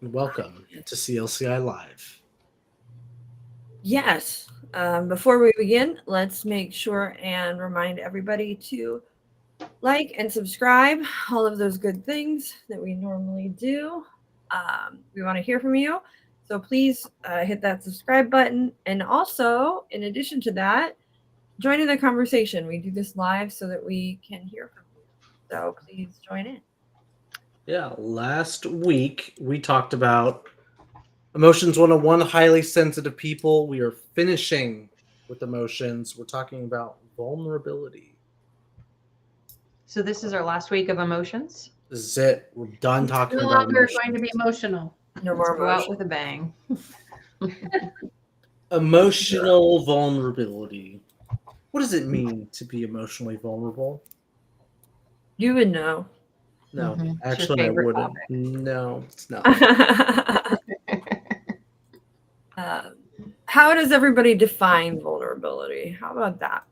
Welcome to CLCI Live. Yes. Before we begin, let's make sure and remind everybody to like and subscribe, all of those good things that we normally do. We want to hear from you. So please hit that subscribe button. And also, in addition to that, join in the conversation. We do this live so that we can hear from you. So please join in. Yeah, last week we talked about Emotions 101, highly sensitive people. We are finishing with emotions. We're talking about vulnerability. So this is our last week of emotions. This is it. We're done talking No about longer emotions. going to be emotional. No Let's more go out emotion. with a bang. Emotional vulnerability. What does it mean to be emotionally vulnerable? You would know. No, It's your actually, I favorite wouldn't. topic. No, it's not. How does everybody define vulnerability? How about that?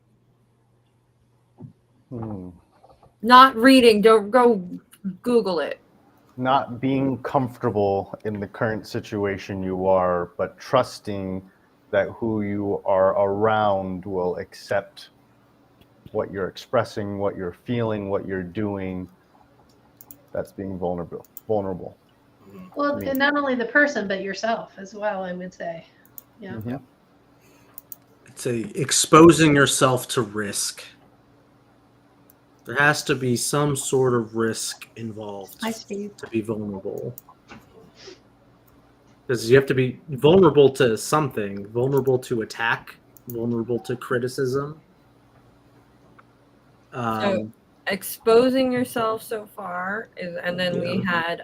Not reading. Don't go Google it. Not being comfortable in the current situation you are, but trusting that who you are around will accept what you're expressing, what you're feeling, what you're doing. That's being vulnerable. Well, and not only the person, but yourself as well, I would say. Yeah. Mm-hmm. It's exposing yourself to risk. There has to be some sort of risk involved Hi, Steve. to be vulnerable. Because you have to be vulnerable to something, vulnerable to attack, vulnerable to criticism. So exposing yourself so far is, and then we had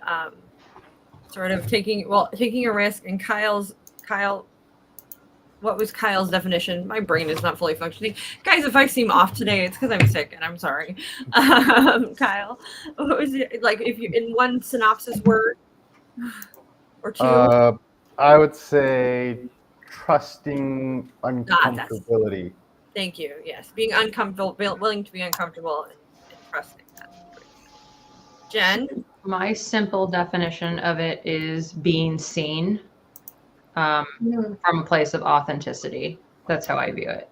sort of taking a risk. And Kyle, what was Kyle's definition? My brain is not fully functioning, guys. If I seem off today, it's because I'm sick, and I'm sorry. Kyle, what was it like? If you in one synopsis word or two? I would say trusting uncomfortability. Thank you. Yes, being uncomfortable, willing to be uncomfortable, and trusting that. Jen? My simple definition of it is being seen from a place of authenticity. That's how I view it.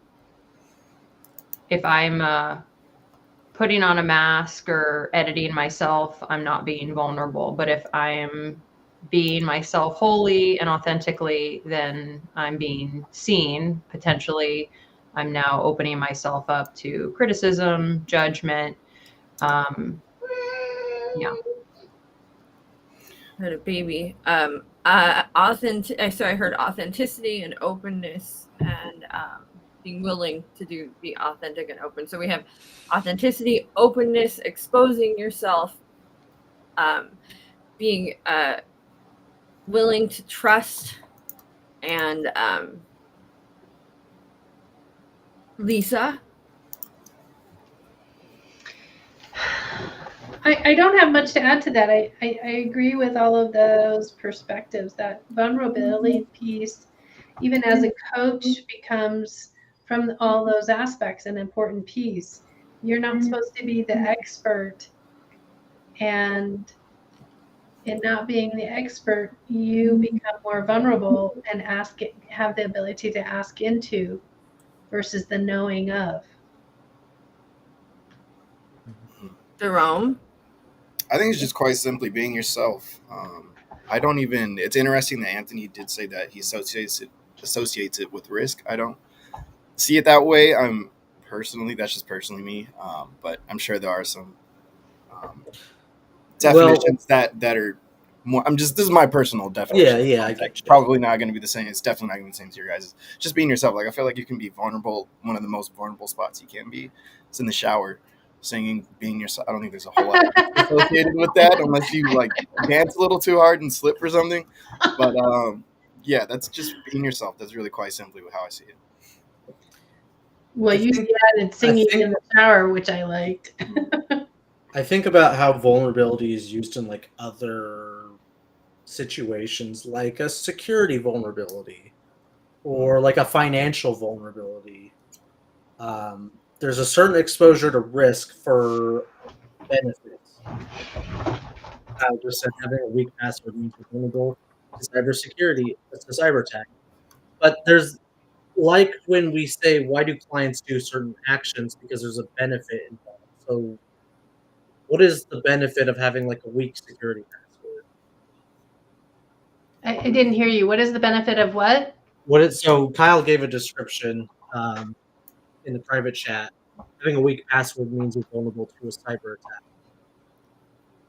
If I'm putting on a mask or editing myself, I'm not being vulnerable. But if I'm being myself wholly and authentically, then I'm being seen. Potentially, I'm now opening myself up to criticism, judgment. Yeah. I had a baby. So I heard authenticity and openness and being willing to be authentic and open. So we have authenticity, openness, exposing yourself, being willing to trust, and Lisa. I don't have much to add to that. I agree with all of those perspectives. That vulnerability piece, even as a coach, becomes from all those aspects an important piece. You're not supposed to be the expert, and in not being the expert, you become more vulnerable and have the ability to ask into versus the knowing of. Jerome? I think it's just quite simply being yourself. It's interesting that Anthony did say that he associates it with risk. I don't see it that way. That's just personally me. But I'm sure there are some definitions that are more. This is my personal definition. Yeah. It's probably not going to be the same. It's definitely not going to be the same to your guys'. Just being yourself. Like, I feel like you can be vulnerable. One of the most vulnerable spots you can be is in the shower. Singing, being yourself. I don't think there's a whole lot associated with that unless you like dance a little too hard and slip or something. But yeah, that's just being yourself. That's really quite simply how I see it. Well, you added singing in the shower, which I liked. I think about how vulnerability is used in like other situations, like a security vulnerability or like a financial vulnerability. There's a certain exposure to risk for benefits. Kyle just said, having a weak password means you're vulnerable to cybersecurity, to cyber attack. But there's like when we say, why do clients do certain actions? Because there's a benefit involved. So, what is the benefit of having like a weak security password? I didn't hear you. What is the benefit of what? So Kyle gave a description in the private chat. Having a weak password means you're vulnerable to a cyber attack.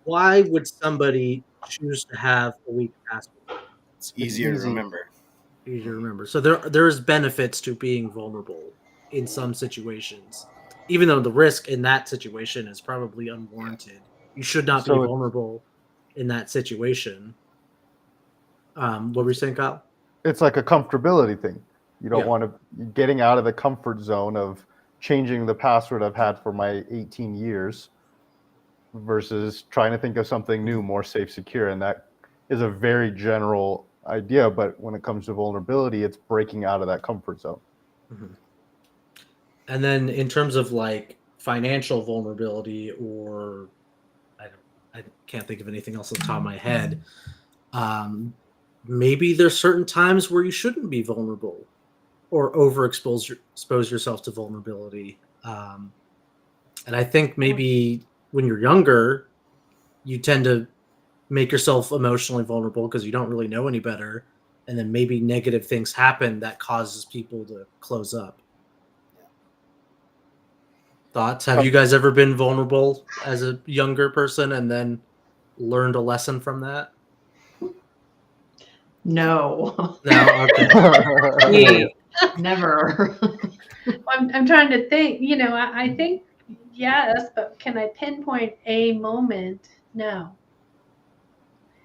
Why would somebody choose to have a weak password? It's easier to Easy. remember. Easy to remember. So there's benefits to being vulnerable in some situations, even though the risk in that situation is probably unwarranted. You should not be So vulnerable in that situation. What were you saying, Kyle? it's like a comfortability thing. You don't Yeah. want to getting out of the comfort zone of changing the password I've had for my 18 years versus trying to think of something new, more safe, secure. And that is a very general idea. But when it comes to vulnerability, it's breaking out of that comfort zone. Mhm. And then in terms of like financial vulnerability, or I can't think of anything else on the top of my head. Maybe there's certain times where you shouldn't be vulnerable or expose yourself to vulnerability. And I think maybe when you're younger, you tend to make yourself emotionally vulnerable because you don't really know any better. And then maybe negative things happen that causes people to close up. Thoughts? Have you guys ever been vulnerable as a younger person and then learned a lesson from that? No. No? Okay. Me. Never. I'm trying to think. I think yes, but can I pinpoint a moment? No.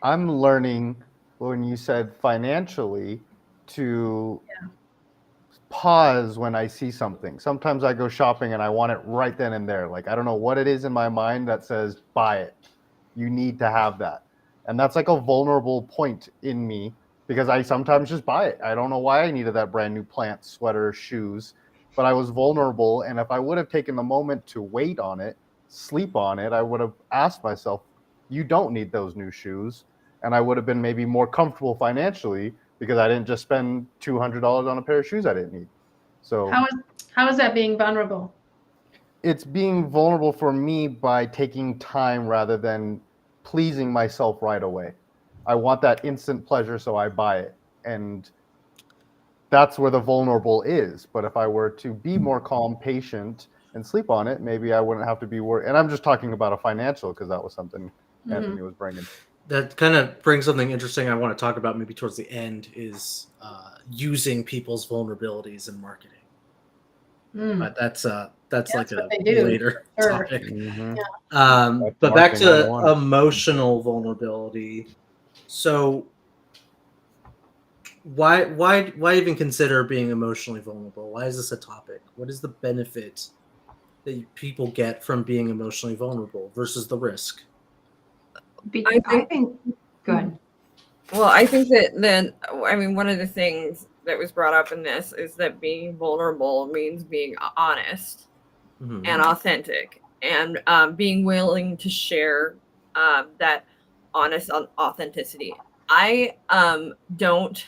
I'm learning when you said financially to pause when I see something. Sometimes I go shopping and I want it right then and there. Like, I don't know what it is in my mind that says, buy it. You need to have that. And that's like a vulnerable point in me because I sometimes just buy it. I don't know why I needed that brand new plant, sweater, shoes, but I was vulnerable. And if I would have taken the moment to wait on it, sleep on it, I would have asked myself, you don't need those new shoes. And I would have been maybe more comfortable financially because I didn't just spend $200 on a pair of shoes I didn't need. So How is that being vulnerable? it's being vulnerable for me by taking time rather than pleasing myself right away. I want that instant pleasure, so I buy it. And that's where the vulnerable is. But if I were to be more calm, patient, and sleep on it, maybe I wouldn't have to be worried. And I'm just talking about a financial because that was something Anthony was bringing. That kind of brings something interesting I want to talk about maybe towards the end is using people's vulnerabilities in marketing. But that's like a what they do. later Sure. topic. Mm-hmm. But back marketing to 101. emotional vulnerability. So why even consider being emotionally vulnerable? Why is this a topic? What is the benefit that people get from being emotionally vulnerable versus the risk? I think. Go ahead. Well, I think that one of the things that was brought up in this is that being vulnerable means being honest Mhm. and authentic, and being willing to share that honest authenticity. I don't.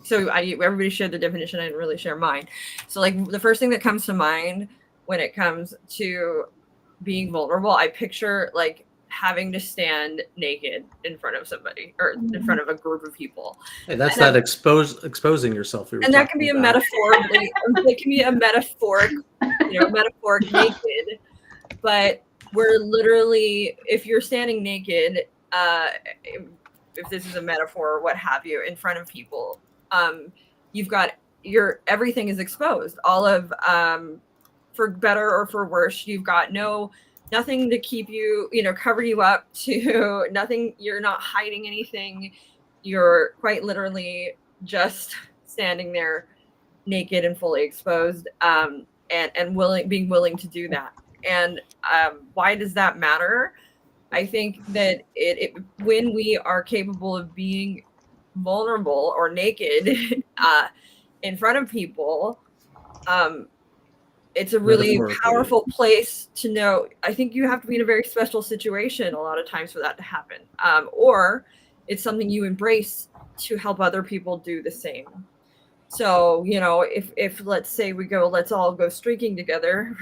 So everybody shared their definition. I didn't really share mine. So like the first thing that comes to mind when it comes to being vulnerable, I picture like having to stand naked in front of somebody or in front of a group of people. Hey, that's And that exposing yourself. And that can be a metaphorically, it can be a metaphoric, metaphoric naked, but we're literally, if you're standing naked, if this is a metaphor or what have you, in front of people, you've got everything is exposed. All of, for better or for worse, you've got nothing to keep you, cover you up to nothing. You're not hiding anything. You're quite literally just standing there naked and fully exposed, and being willing to do that. And why does that matter? I think that when we are capable of being vulnerable or naked in front of people, it's a really Metaphorically. powerful place to know. I think you have to be in a very special situation a lot of times for that to happen. Or it's something you embrace to help other people do the same. So, you know, if let's say we go, let's all go streaking together,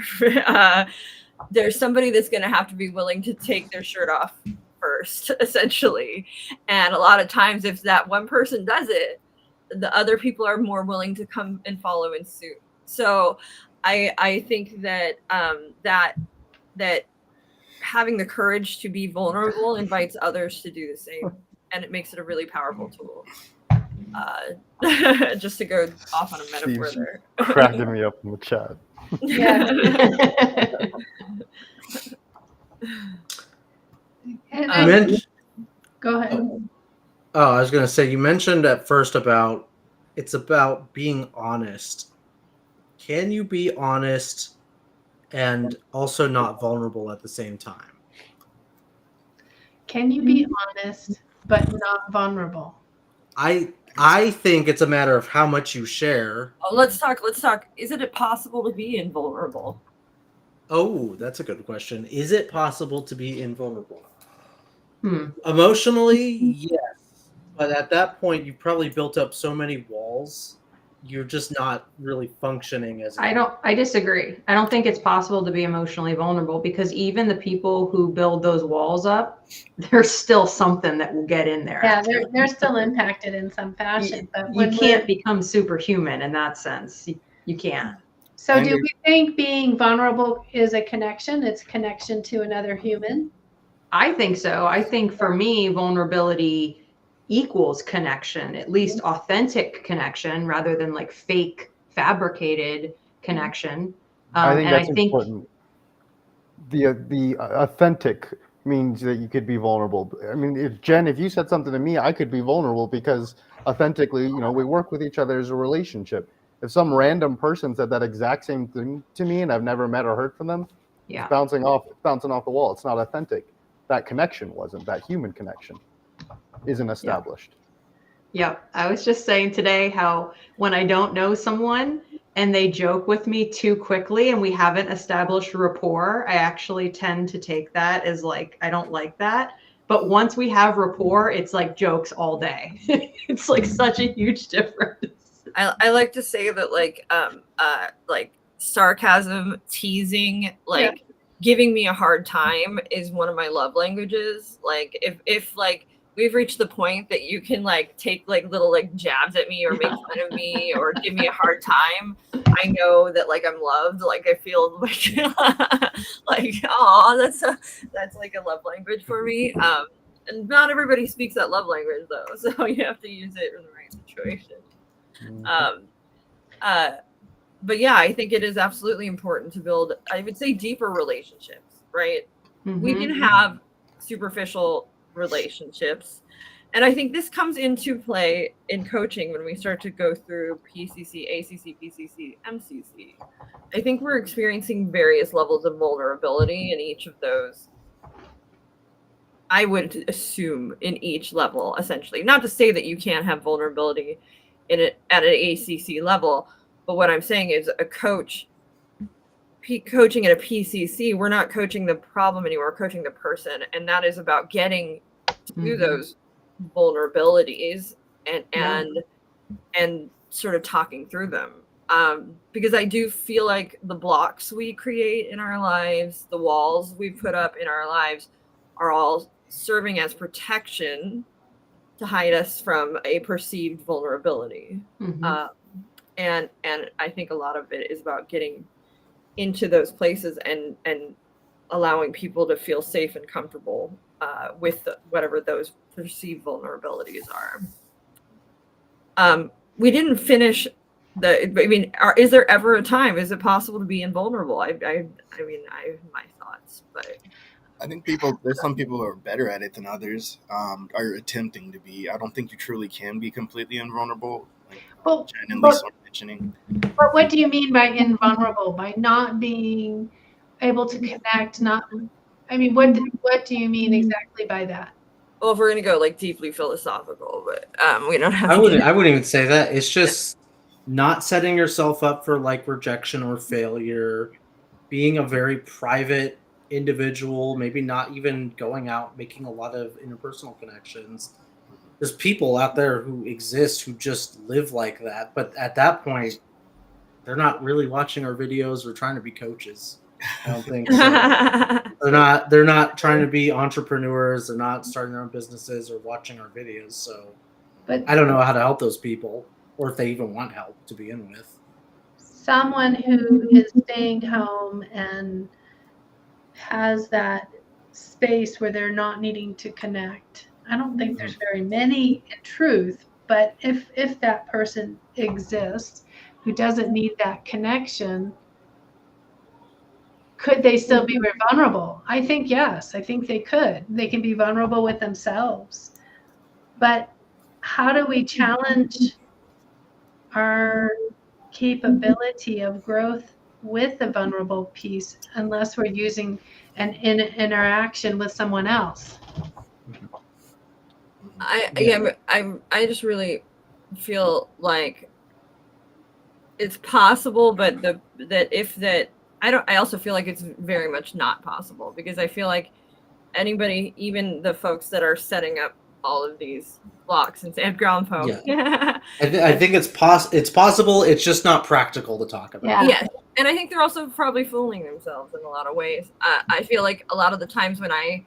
there's somebody that's going to have to be willing to take their shirt off first, essentially. And a lot of times, if that one person does it, the other people are more willing to come and follow in suit. So I think that that having the courage to be vulnerable invites others to do the same, and it makes it a really powerful tool. Just to go off on a metaphor Steve's there. cracking me up in the chat. Yeah. And You I, mentioned, go ahead. oh, I was going to say, you mentioned at first about it's about being honest. Can you be honest and also not vulnerable at the same time? Can you be honest but not vulnerable? I think it's a matter of how much you share. Oh, let's talk. Is it possible to be invulnerable? Oh, that's a good question. Is it possible to be invulnerable? Hmm. Emotionally, yes. But at that point, you probably built up so many walls, you're just not really functioning as I disagree. I don't think it's possible to be emotionally vulnerable because even the people who build those walls up, there's still something that will get in there. Yeah, they're still impacted in some fashion. But You when can't become superhuman in that sense. You can't. So I do agree. we think being vulnerable is a connection? It's connection to another human? I think so. I think for me, vulnerability equals connection, at least authentic connection rather than like fake fabricated connection. I think and that's important. The authentic means that you could be vulnerable. I mean, if you said something to me, I could be vulnerable because authentically, you know, we work with each other as a relationship. If some random person said that exact same thing to me and I've never met or heard from them, Yeah. it's bouncing off the wall. It's not authentic. That connection wasn't. That human connection isn't established. Yep. I was just saying today how when I don't know someone and they joke with me too quickly and we haven't established rapport, I actually tend to take that as like, I don't like that. But once we have rapport, it's like jokes all day. It's like such a huge difference. I like to say that like sarcasm, teasing, like giving me a hard time is one of my love languages. Like if like we've reached the point that you can like take like little like jabs at me or make fun of me or give me a hard time, I know that like I'm loved. Like I feel like like oh that's like a love language for me. And not everybody speaks that love language though, so you have to use it in the right situation. But yeah, I think it is absolutely important to build, I would say, deeper relationships, right? We can have superficial relationships. And I think this comes into play in coaching when we start to go through PCC, ACC, PCC, MCC. I think we're experiencing various levels of vulnerability in each of those. I would assume in each level, essentially. Not to say that you can't have vulnerability in it at an ACC level, but what I'm saying is a coach coaching at a PCC, we're not coaching the problem anymore, we're coaching the person, and that is about getting to those vulnerabilities and sort of talking through them. Because I do feel like the blocks we create in our lives, the walls we put up in our lives, are all serving as protection to hide us from a perceived vulnerability. And I think a lot of it is about getting into those places and allowing people to feel safe and comfortable with whatever those perceived vulnerabilities are. We didn't finish is there ever a time? Is it possible to be invulnerable? I mean, I have my thoughts, but I think there's some people who are better at it than others, are attempting to be. I don't think you truly can be completely invulnerable. Like Jen and Lisa were mentioning. But what do you mean by invulnerable? By not being able to connect? What do you mean exactly by that? well, if we're gonna go like deeply philosophical, but we don't have. I wouldn't even say that. It's just not setting yourself up for like rejection or failure, being a very private individual, maybe not even going out making a lot of interpersonal connections. There's people out there who exist who just live like that, but at that point they're not really watching our videos or trying to be coaches. I don't think so. They're not trying to be entrepreneurs, they're not starting their own businesses or watching our videos. So But I don't know how to help those people, or if they even want help to begin with. someone who is staying home and has that space where they're not needing to connect. I don't think there's very many in truth, but if that person exists who doesn't need that connection, could they still be vulnerable? I think yes. I think they could. They can be vulnerable with themselves. But how do we challenge our capability of growth with the vulnerable piece unless we're using an interaction with someone else? I just really feel like it's possible, but I also feel like it's very much not possible, because I feel like anybody, even the folks that are setting up all of these blocks and sand ground folk. Yeah. I think it's possible. It's just not practical to talk about. Yeah. Yes. And I think they're also probably fooling themselves in a lot of ways. I feel like a lot of the times when I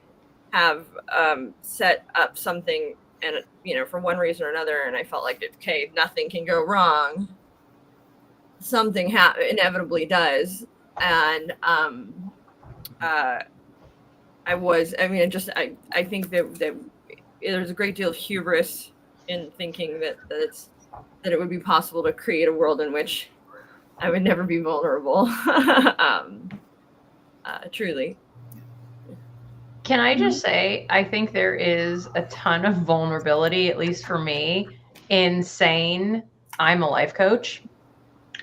have set up something and, for one reason or another, and I felt like, okay, nothing can go wrong, something inevitably does. And I think that there's a great deal of hubris in thinking that it would be possible to create a world in which I would never be vulnerable. Truly. Can I just say, I think there is a ton of vulnerability, at least for me, in saying I'm a life coach.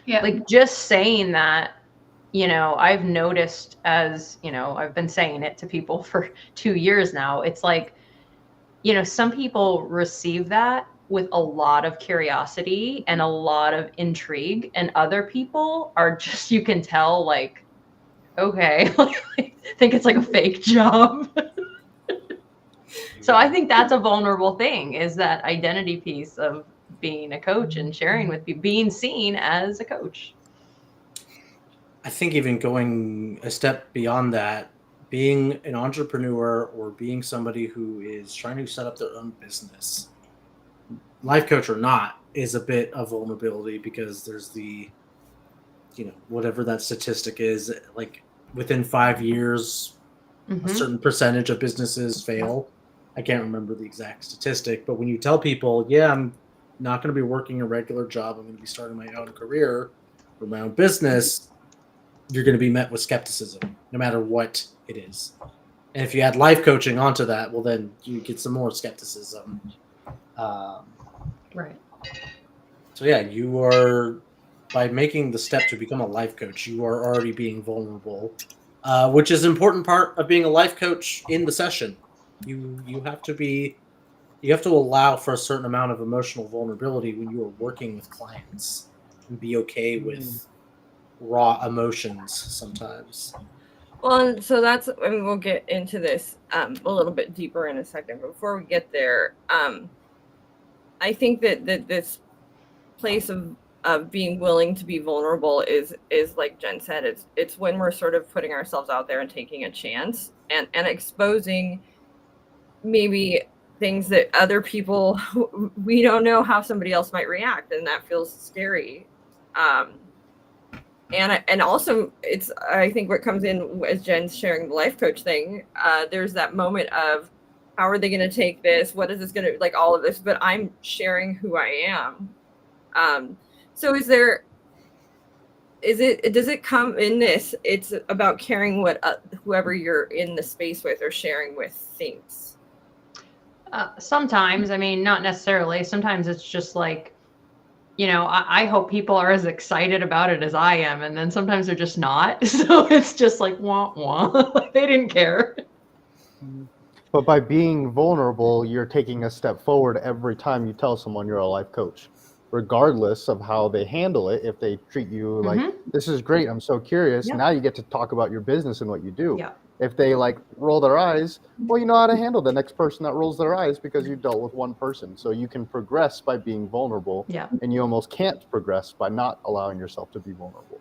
Yeah. Like, just saying that, I've noticed, as, I've been saying it to people for 2 years now. It's like, some people receive that with a lot of curiosity and a lot of intrigue, and other people are just, you can tell, like, okay, think it's like a fake job. So I think that's a vulnerable thing, is that identity piece of being a coach and sharing with people, being seen as a coach. I think even going a step beyond that, being an entrepreneur or being somebody who is trying to set up their own business, life coach or not, is a bit of vulnerability, because there's the, whatever that statistic is, like within 5 years, a certain percentage of businesses fail. I can't remember the exact statistic, but when you tell people, yeah, I'm not going to be working a regular job, I'm going to be starting my own career or my own business, you're going to be met with skepticism, no matter what it is. And if you add life coaching onto that, well, then you get some more skepticism. Right. So yeah, you are, by making the step to become a life coach, you are already being vulnerable, which is an important part of being a life coach in the session. You have to allow for a certain amount of emotional vulnerability when you are working with clients, and be okay with raw emotions sometimes. Well, and so we'll get into this a little bit deeper in a second. But before we get there, I think that this place of being willing to be vulnerable is like Jen said, it's when we're sort of putting ourselves out there and taking a chance and exposing maybe things that other people, we don't know how somebody else might react, and that feels scary. And also, I think what comes in as Jen's sharing the life coach thing, there's that moment of, how are they going to take this? What is this going to, like, all of this? But I'm sharing who I am. So does it come in this? It's about caring what whoever you're in the space with or sharing with thinks. Sometimes, I mean, not necessarily. Sometimes it's just like, I hope people are as excited about it as I am. And then sometimes they're just not. So it's just like, wah, wah. They didn't care. But by being vulnerable, you're taking a step forward every time you tell someone you're a life coach. regardless of how they handle it. If they treat you like, this is great, I'm so curious, Yeah. now you get to talk about your business and what you do. Yeah. If they like roll their eyes, well, you know how to handle the next person that rolls their eyes because you dealt with one person. So you can progress by being vulnerable, Yeah, and you almost can't progress by not allowing yourself to be vulnerable.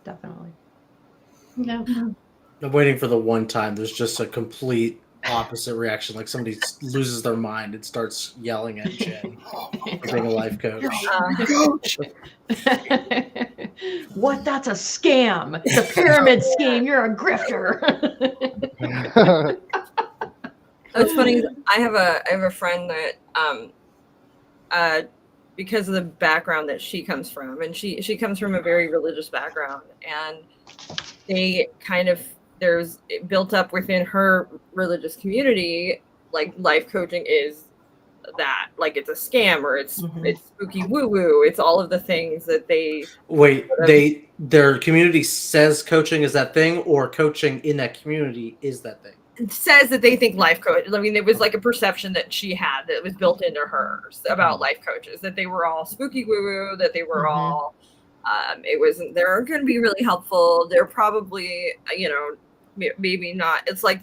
definitely. Yeah. I'm waiting for the one time there's just a complete opposite reaction, like somebody loses their mind and starts yelling at Jen for being a life coach. Coach. What? That's a scam. It's a pyramid scheme. You're a grifter. It's funny. I have a friend that because of the background that she comes from, and she comes from a very religious background, and they kind of there's it built up within her religious community, like life coaching is that, like it's a scam or it's spooky woo woo. It's all of the things that they Wait, their community says coaching is that thing, or coaching in that community is that thing? says that they think life coach. I mean, it was like a perception that she had that was built into hers about life coaches, that they were all spooky woo woo, that they were all, it wasn't, they're going to be really helpful. They're probably, you know, maybe not. It's like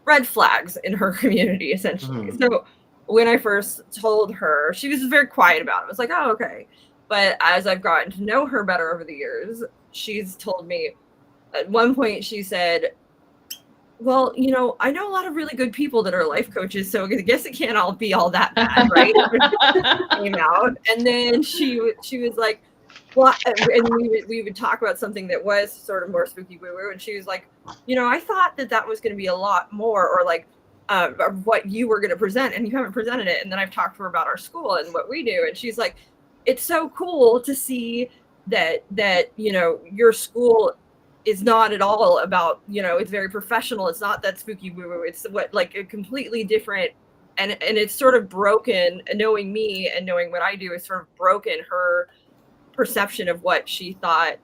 red flags in her community, essentially. So when I first told her, she was very quiet about it. I was like, oh, okay. But as I've gotten to know her better over the years, she's told me at one point, she said, well, you know, I know a lot of really good people that are life coaches, so I guess it can't all be all that bad, right? Came out, and then she was like, well, and we would talk about something that was sort of more spooky woo woo, and she was like, you know, I thought that was going to be a lot more, or like what you were going to present, and you haven't presented it. And then I've talked to her about our school and what we do, and she's like, it's so cool to see that you know, your school is not at all about, you know, it's very professional. It's not that spooky woo woo. It's what, like a completely different, and it's sort of broken. Knowing me and knowing what I do is sort of broken her perception of what she thought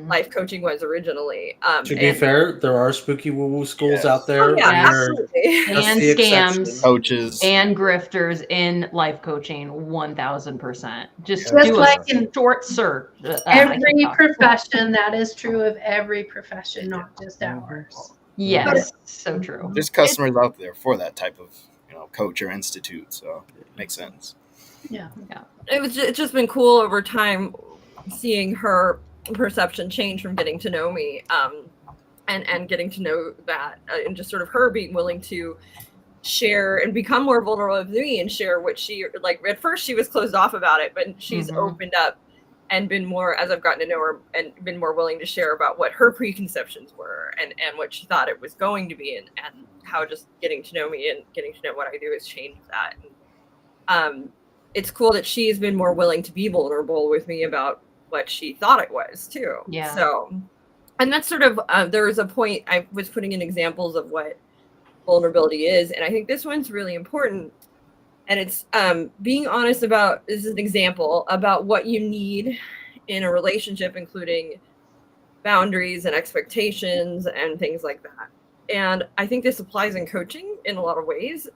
life coaching was originally. To be fair, there are spooky woo woo schools out there. Oh, yeah, Yes. absolutely. That's And the scams exception. Coaches. and grifters in life coaching, 1000%. Just Just do like a in short search. every profession, that is true of every profession, not just ours. Yes, so true. There's customers out there for that type of, you know, coach or institute, so it makes sense. Yeah. It's just been cool over time seeing her perception change from getting to know me, and getting to know that, and just sort of her being willing to share and become more vulnerable with me and share what she, like, at first she was closed off about it, but she's opened up and been more, as I've gotten to know her, and been more willing to share about what her preconceptions were and what she thought it was going to be, and how just getting to know me and getting to know what I do has changed that. And, it's cool that she's been more willing to be vulnerable with me about what she thought it was too. Yeah. So, and that's sort of, there was a point I was putting in examples of what vulnerability is. And I think this one's really important. And it's being honest about, this is an example, about what you need in a relationship, including boundaries and expectations and things like that. And I think this applies in coaching in a lot of ways,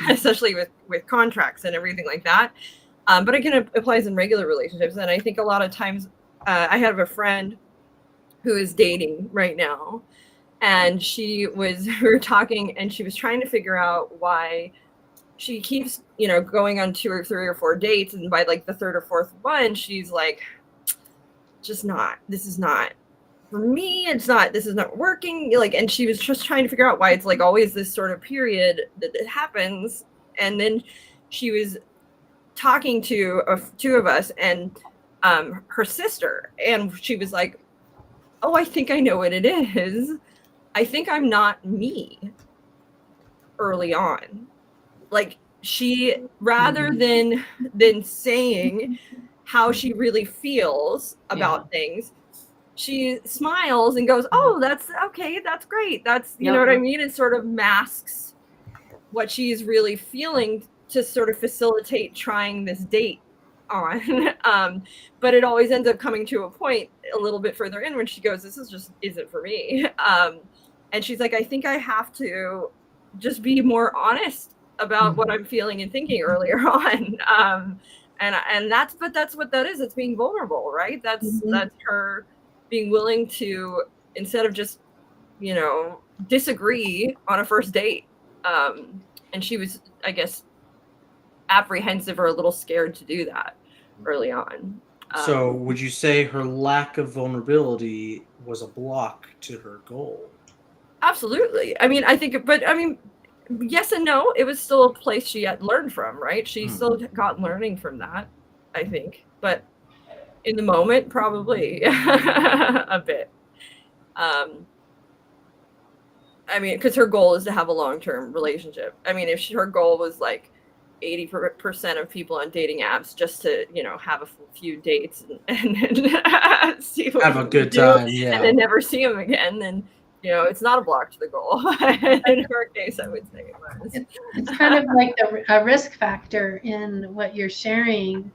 especially with contracts and everything like that. But again, it applies in regular relationships. And I think a lot of times, I have a friend who is dating right now, and we were talking, and she was trying to figure out why she keeps, you know, going on 2 or 3 or 4 dates. And by like the 3rd or 4th one, she's like, this is not for me. This is not working. Like, and she was just trying to figure out why it's like always this sort of period that it happens. And then she was talking to 2 of us and her sister, and she was like, oh, I think I know what it is. I think I'm not me early on. Like, she, rather than saying how she really feels about things, she smiles and goes, oh, that's okay. That's great. That's, you know what I mean? It sort of masks what she's really feeling to sort of facilitate trying this date on. But it always ends up coming to a point a little bit further in when she goes, this is just isn't for me. And she's like, I think I have to just be more honest about what I'm feeling and thinking earlier on. and that's what that is. It's being vulnerable, right? That's her being willing to, instead of just, you know, disagree on a first date. And she was, I guess, apprehensive or a little scared to do that early on. So would you say her lack of vulnerability was a block to her goal? Absolutely. I mean, I think, but I mean, yes and no. It was still a place she had learned from, right? She still got learning from that, I think. But in the moment, probably a bit. I mean, because her goal is to have a long-term relationship. I mean, if her goal was like 80% of people on dating apps just to, you know, have a few dates and see what Have a good do, time, yeah. and then never see them again, then, you know, it's not a block to the goal. In her case, I would say it was. It's kind of like a risk factor in what you're sharing.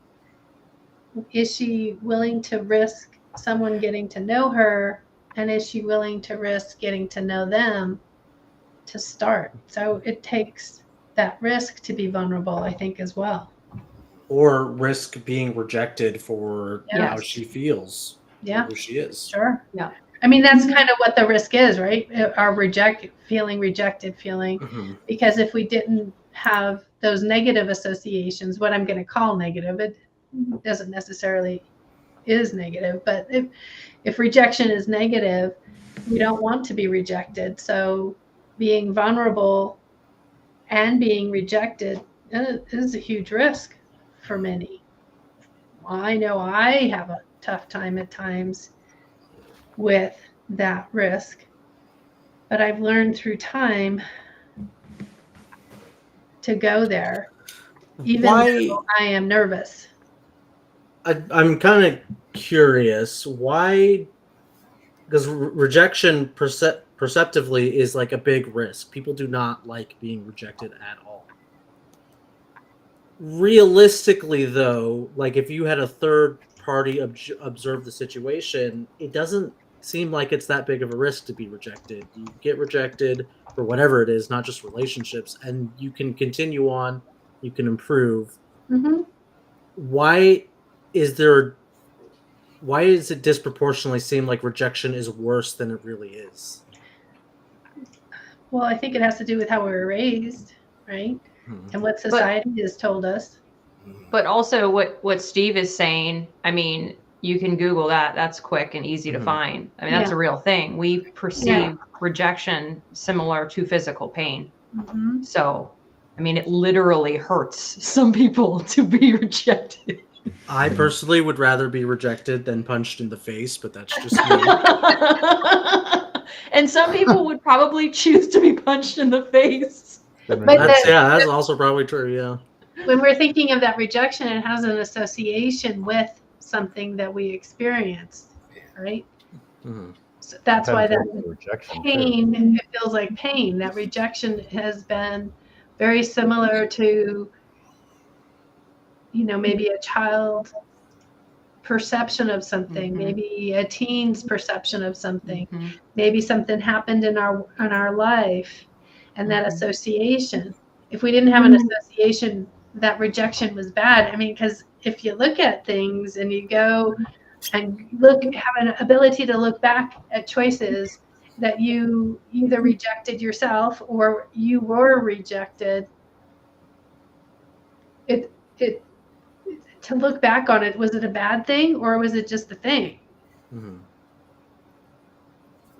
Is she willing to risk someone getting to know her, and is she willing to risk getting to know them to start? So it takes that risk to be vulnerable, I think, as well. Or risk being rejected for Yes. how she feels, Yeah, who she is. sure. Yeah. I mean, that's kind of what the risk is, right? Our feeling rejected feeling. Mhm. Because if we didn't have those negative associations, what I'm going to call negative, it doesn't necessarily is negative, but if rejection is negative, we don't want to be rejected. So being vulnerable and being rejected is a huge risk for many. I know I have a tough time at times with that risk, but I've learned through time to go there, even though I am nervous. I'm kind of curious why, because rejection perceptively is like a big risk. People do not like being rejected at all. Realistically, though, like if you had a third party observe the situation, it doesn't seem like it's that big of a risk to be rejected. You get rejected for whatever it is, not just relationships, and you can continue on, you can improve. Mm-hmm. Why does it disproportionately seem like rejection is worse than it really is? Well, I think it has to do with how we were raised, right? And what society has told us. But also what Steve is saying, I mean, you can Google that. That's quick and easy to find. I mean, that's a real thing. We perceive rejection similar to physical pain. Mm-hmm. So, I mean, it literally hurts some people to be rejected. I personally would rather be rejected than punched in the face, but that's just me. And some people would probably choose to be punched in the face. That's also probably true, yeah. When we're thinking of that rejection, it has an association with something that we experienced, right? Mm-hmm. So that's why that rejection pain, it feels like pain. That rejection has been very similar to, you know, maybe a child perception of something, maybe a teen's perception of something, maybe something happened in our life, and that association. If we didn't have an association, that rejection was bad. I mean, because if you look at things and you go and have an ability to look back at choices that you either rejected yourself or you were rejected, to look back on it, was it a bad thing or was it just a thing? Mm-hmm.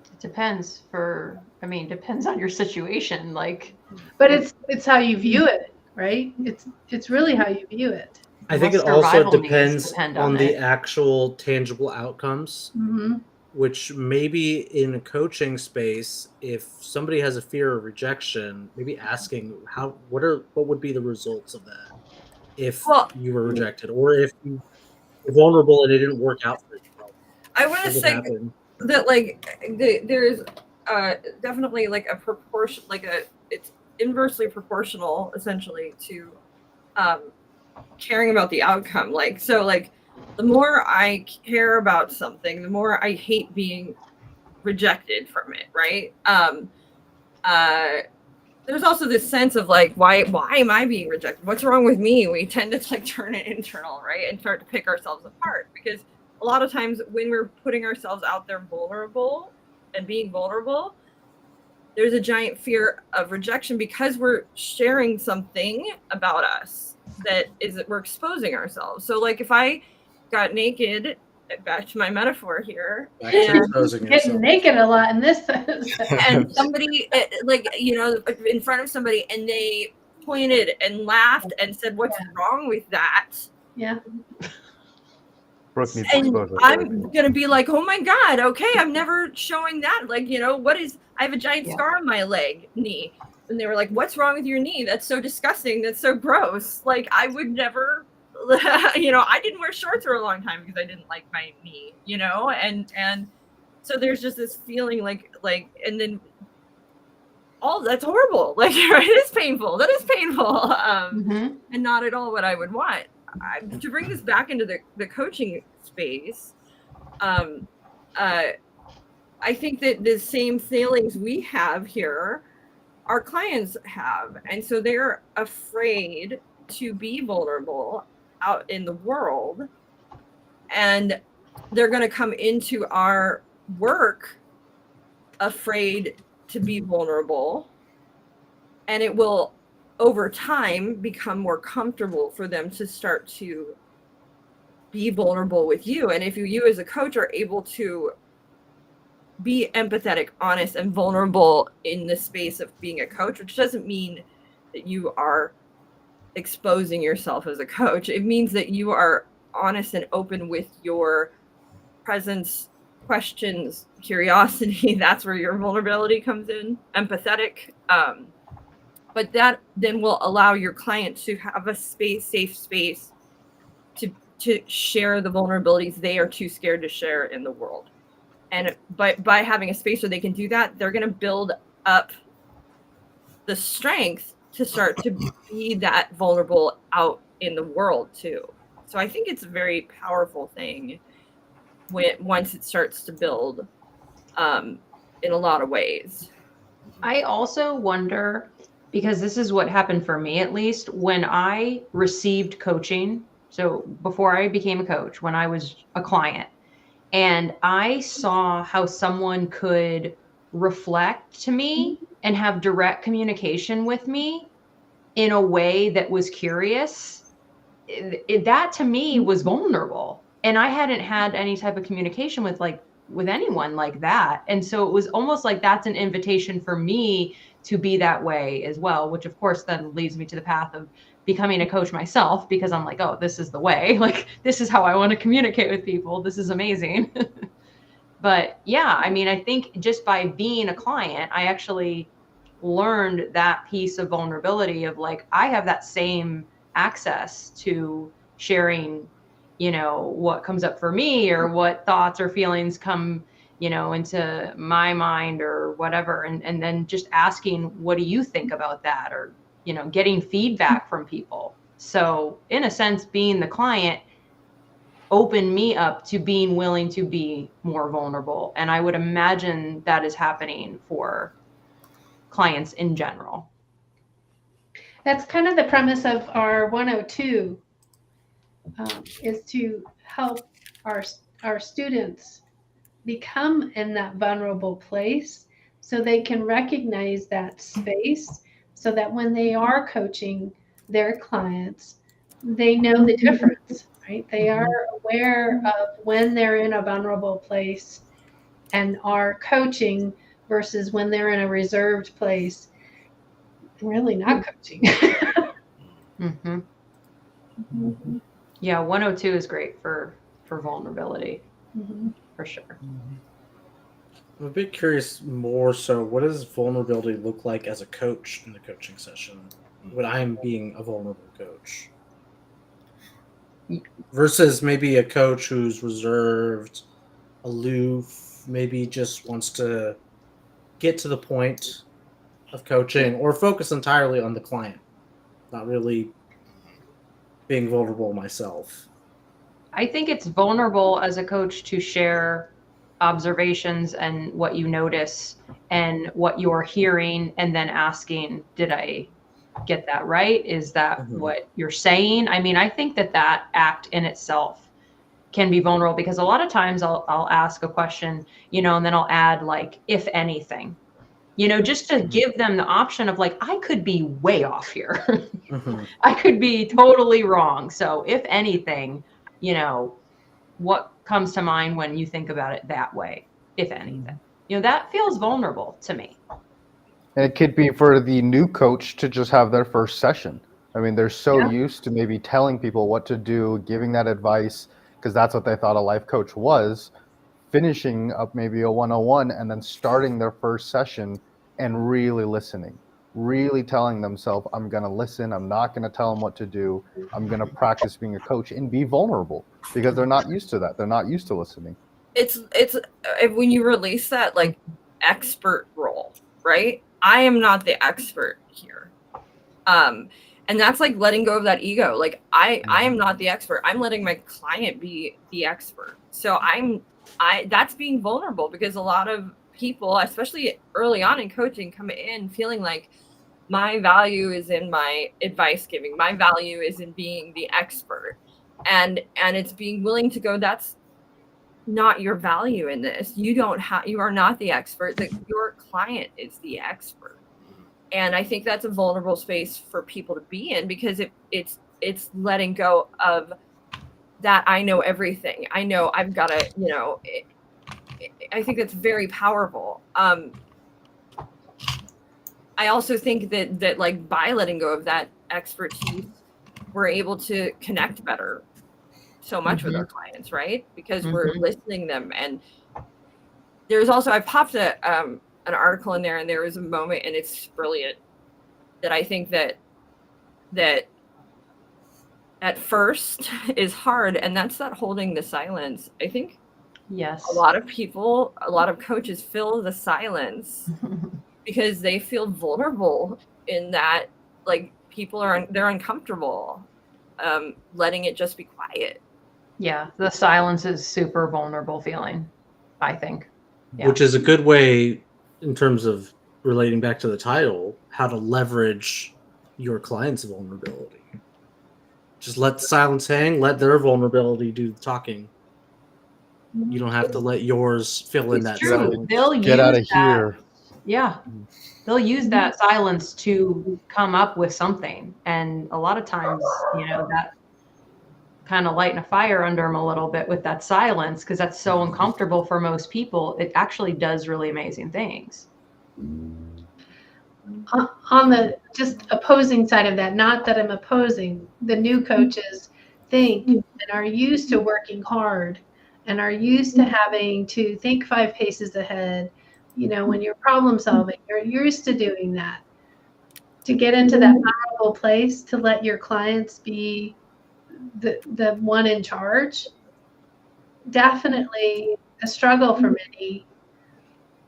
It depends depends on your situation. But it's how you view it, right? It's really how you view it. I think it also depends on the actual tangible outcomes, which maybe in a coaching space, if somebody has a fear of rejection, maybe asking what would be the results of that if you were rejected, or if you were vulnerable and it didn't work out for you. I want to say that there's definitely like a proportion, it's inversely proportional essentially to caring about the outcome. The more I care about something, the more I hate being rejected from it, right? there's also this sense of like, why am I being rejected? What's wrong with me? We tend to like turn it internal, right? And start to pick ourselves apart, because a lot of times when we're putting ourselves out there vulnerable and being vulnerable, there's a giant fear of rejection because we're sharing something about us that we're exposing ourselves. So like if I got naked, back to my metaphor here, Back to exposing Getting yourself. naked a lot in this. and somebody like, in front of somebody, and they pointed and laughed and said, "What's wrong with that?" Yeah. Brooke needs And exposure. I'm gonna be like, "Oh my god, okay, I'm never showing that." Like, what is? I have a giant scar on my knee, and they were like, "What's wrong with your knee? That's so disgusting. That's so gross." Like, I would never. I didn't wear shorts for a long time because I didn't like my knee, and so there's just this feeling like, and then all that's horrible. Like, it is painful. That is painful. And not at all what I would want. To bring this back into the coaching space, I think that the same feelings we have here, our clients have, and so they're afraid to be vulnerable out in the world, and they're going to come into our work afraid to be vulnerable, and it will over time become more comfortable for them to start to be vulnerable with you. And if you as a coach are able to be empathetic, honest, and vulnerable in the space of being a coach, which doesn't mean that you are exposing yourself as a coach. It means that you are honest and open with your presence, questions, curiosity. That's where your vulnerability comes in, empathetic. But that then will allow your client to have a safe space to share the vulnerabilities they are too scared to share in the world. And by having a space where they can do that, they're going to build up the strength to start to be that vulnerable out in the world too. So I think it's a very powerful thing once it starts to build in a lot of ways. I also wonder, because this is what happened for me, at least when I received coaching. So before I became a coach, when I was a client, and I saw how someone could reflect to me and have direct communication with me in a way that was curious, that to me was vulnerable. And I hadn't had any type of communication with anyone like that. And so it was almost like that's an invitation for me to be that way as well, which of course then leads me to the path of becoming a coach myself, because I'm like, oh, this is the way, like, this is how I want to communicate with people. This is amazing. But yeah, I mean, I think just by being a client, I actually learned that piece of vulnerability of like, I have that same access to sharing, what comes up for me, or what thoughts or feelings come, into my mind or whatever. And then just asking, what do you think about that? Or, getting feedback from people. So in a sense, being the client opened me up to being willing to be more vulnerable. And I would imagine that is happening for clients in general. That's kind of the premise of our 102, is to help our students become in that vulnerable place so they can recognize that space, so that when they are coaching their clients, they know the difference, right? They are aware of when they're in a vulnerable place and are coaching versus when they're in a reserved place, really not coaching. Mm-hmm. Yeah, 102 is great for vulnerability, for sure. I'm a bit curious more so, what does vulnerability look like as a coach in the coaching session when I'm being a vulnerable coach? Versus maybe a coach who's reserved, aloof, maybe just wants to get to the point of coaching or focus entirely on the client, not really being vulnerable myself. I think it's vulnerable as a coach to share observations and what you notice and what you're hearing, and then asking, did I get that right? Is that Mhm. what you're saying? I mean, I think that act in itself can be vulnerable, because a lot of times I'll ask a question, and then I'll add like, if anything, just to give them the option of like, I could be way off here. Mhm. I could be totally wrong. So if anything, what comes to mind when you think about it that way, if anything? That feels vulnerable to me. And it could be for the new coach to just have their first session. I mean, they're so Yeah. used to maybe telling people what to do, giving that advice, because that's what they thought a life coach was, finishing up maybe a 101 and then starting their first session and really listening, really telling themselves, I'm going to listen. I'm not going to tell them what to do. I'm going to practice being a coach and be vulnerable, because they're not used to that. They're not used to listening. It's when you release that like expert role, right? I am not the expert here. And that's like letting go of that ego. Like I am not the expert. I'm letting my client be the expert. So that's being vulnerable, because a lot of people, especially early on in coaching, come in feeling like my value is in my advice giving. My value is in being the expert. And it's being willing to go, that's not your value in this. You are not the expert. That your client is the expert. And I think that's a vulnerable space for people to be in, because it's letting go of that. I know everything. I know I've got to, I think that's very powerful. I also think that like by letting go of that expertise, we're able to connect better so much with our clients, right? Because we're listening them. And there's also, I popped an article in there, and there was a moment, and it's brilliant, that I think that at first is hard, and that's that holding the silence. I think Yes. a lot of coaches fill the silence because they feel vulnerable in that, like, they're uncomfortable letting it just be quiet. Yeah, the silence is super vulnerable feeling, I think. Yeah. Which is a good way, in terms of relating back to the title, how to leverage your client's vulnerability. Just let the silence hang, let their vulnerability do the talking. You don't have to let yours fill in It's that true. silence. They'll Get use out of that. here. Yeah. They'll use that silence to come up with something. And a lot of times, that kind of lighting a fire under them a little bit with that silence, because that's so uncomfortable for most people. It actually does really amazing things. On the just opposing side of that, not that I'm opposing, the new coaches think and are used to working hard and are used to having to think 5 paces ahead. When you're problem solving, you're used to doing that. To get into that vulnerable place, to let your clients be the one in charge, definitely a struggle for many,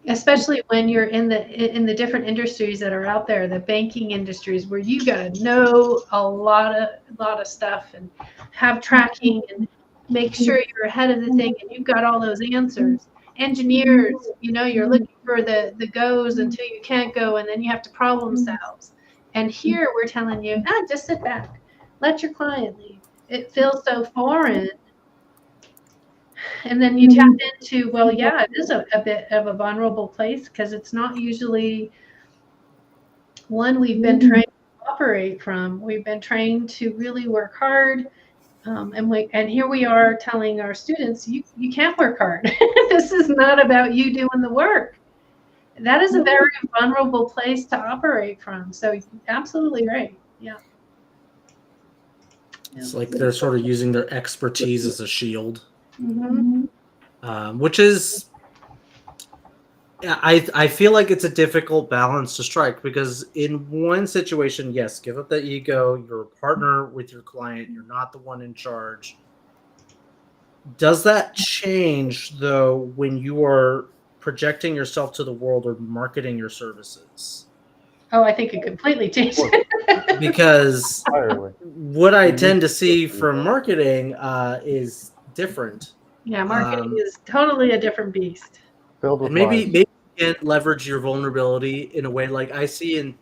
especially when you're in the different industries that are out there, the banking industries, where you got to know a lot of stuff and have tracking and make sure you're ahead of the thing and you've got all those answers. Engineers, you're looking for the goes until you can't go, and then you have to problem solve. And here we're telling you, just sit back, let your client lead. It feels so foreign. And then you tap into, well, yeah, it is a bit of a vulnerable place, because it's not usually one we've been trained to operate from. We've been trained to really work hard. And here we are telling our students, you can't work hard. This is not about you doing the work. That is a very vulnerable place to operate from. So absolutely right. Yeah. It's like they're sort of using their expertise as a shield. Mm-hmm. Which is, I feel like it's a difficult balance to strike, because in one situation, yes, give up the ego, you're a partner with your client, you're not the one in charge. Does that change, though, when you are projecting yourself to the world or marketing your services? Oh, I think it completely changed. Because Entirely. what I tend to see from marketing is different. Yeah, marketing is totally a different beast. Filled with And maybe lies. maybe you can leverage your vulnerability in a way like I see in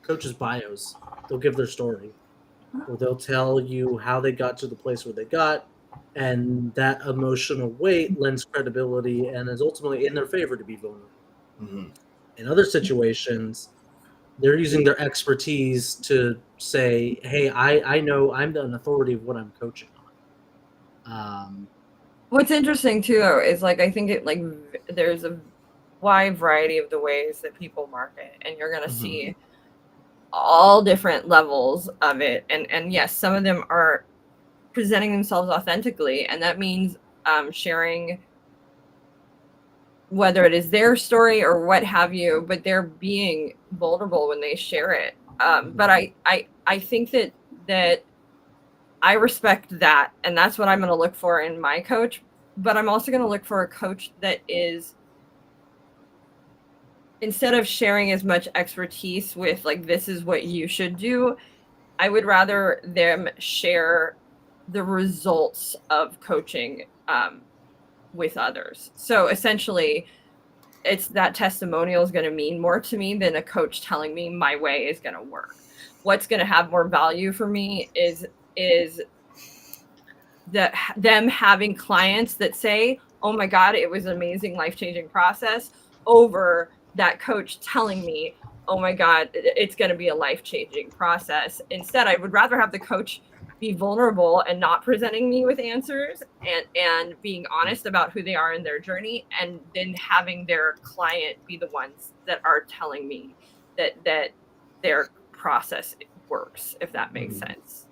coaches' bios. They'll give their story, or they'll tell you how they got to the place where they got, and that emotional weight lends credibility and is ultimately in their favor to be vulnerable. Mhm. In other situations, they're using their expertise to say, "Hey, I know I'm an authority of what I'm coaching on." What's interesting too is like I think it like there's a wide variety of the ways that people market, and you're gonna see all different levels of it. And yes, some of them are presenting themselves authentically, and that means sharing whether it is their story or what have you, but they're being vulnerable when they share it. But I think that I respect that, and that's what I'm going to look for in my coach. But I'm also going to look for a coach that is, instead of sharing as much expertise with like this is what you should do, I would rather them share the results of coaching with others. So essentially, it's that testimonial is going to mean more to me than a coach telling me my way is going to work. What's going to have more value for me is that them having clients that say, "Oh my God, it was an amazing, life-changing process," over that coach telling me, "Oh my God, it's going to be a life-changing process." Instead, I would rather have the coach be vulnerable and not presenting me with answers, and being honest about who they are in their journey, and then having their client be the ones that are telling me that their process works, if that makes sense.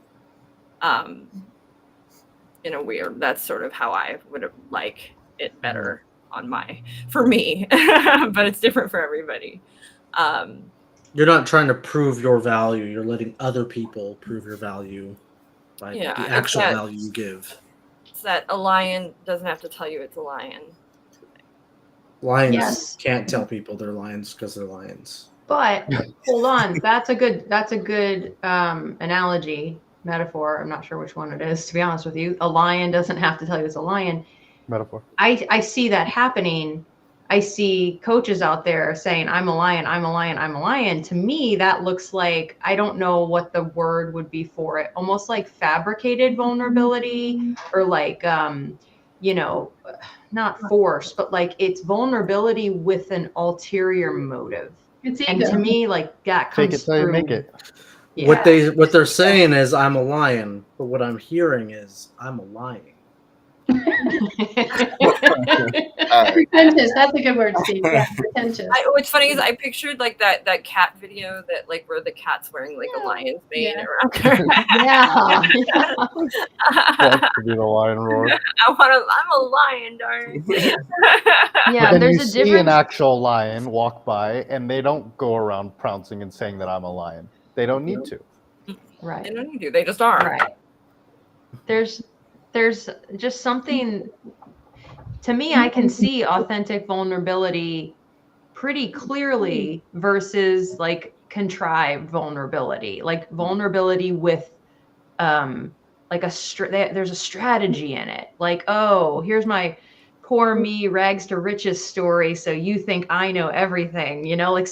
In a weird, that's sort of how I would like it better for me, but it's different for everybody. You're not trying to prove your value. You're letting other people prove your value by Yeah, the it's actual that- value you give. It's that a lion doesn't have to tell you it's a lion. Lions Yes. can't tell people they're lions because they're lions. But hold on, that's a good analogy, metaphor. I'm not sure which one it is, to be honest with you. A lion doesn't have to tell you it's a lion. Metaphor. I see that happening. I see coaches out there saying, "I'm a lion, I'm a lion, I'm a lion." To me, that looks like, I don't know what the word would be for it, almost like fabricated vulnerability, or like, not force, but like it's vulnerability with an ulterior motive. It's And ego. to me, like that comes Fake it till you through. make it. Yeah. What they're saying is I'm a lion, but what I'm hearing is I'm a lying. Pretentious. That's a good word, Steve. Yeah, pretentious. What's funny is I pictured like that cat video that like where the cat's wearing like a lion's mane Yeah. around her. Yeah. Wants to be the lion roar. I'm a lion, darn. Yeah, But then there's you a see an difference. actual lion walk by, and they don't go around pouncing and saying that I'm a lion. They don't need to. They Right. don't need to. They just are. Right. There's just something, to me, I can see authentic vulnerability pretty clearly versus like contrived vulnerability, like vulnerability with like there's a strategy in it. Like, oh, here's my poor me rags to riches story, so you think I know everything, like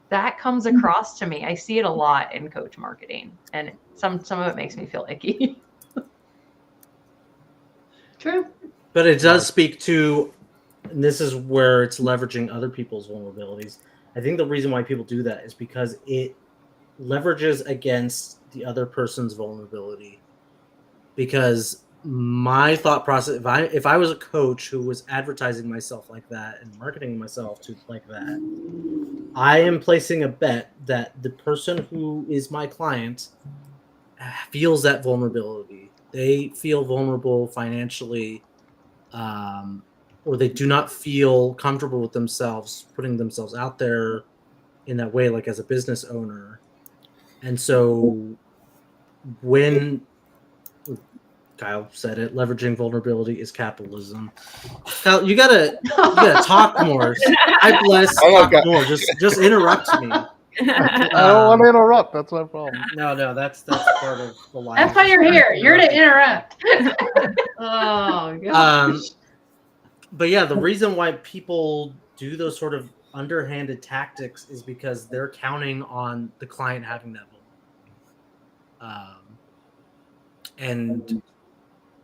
that comes across to me. I see it a lot in coach marketing, and some of it makes me feel icky. True. But it does speak to, and this is where it's leveraging other people's vulnerabilities. I think the reason why people do that is because it leverages against the other person's vulnerability. Because my thought process, if I was a coach who was advertising myself like that and marketing myself to like that, I am placing a bet that the person who is my client feels that vulnerability. They feel vulnerable financially, or they do not feel comfortable with themselves putting themselves out there in that way, like as a business owner. And so when Kyle said it, leveraging vulnerability is capitalism. Kyle, you gotta talk more. I bless Oh, talk God. more. Just interrupt me. I don't want to interrupt. That's my problem. No, that's part of the life. That's why you're here. You're to interrupt. Oh, God. But yeah, the reason why people do those sort of underhanded tactics is because they're counting on the client having that moment. And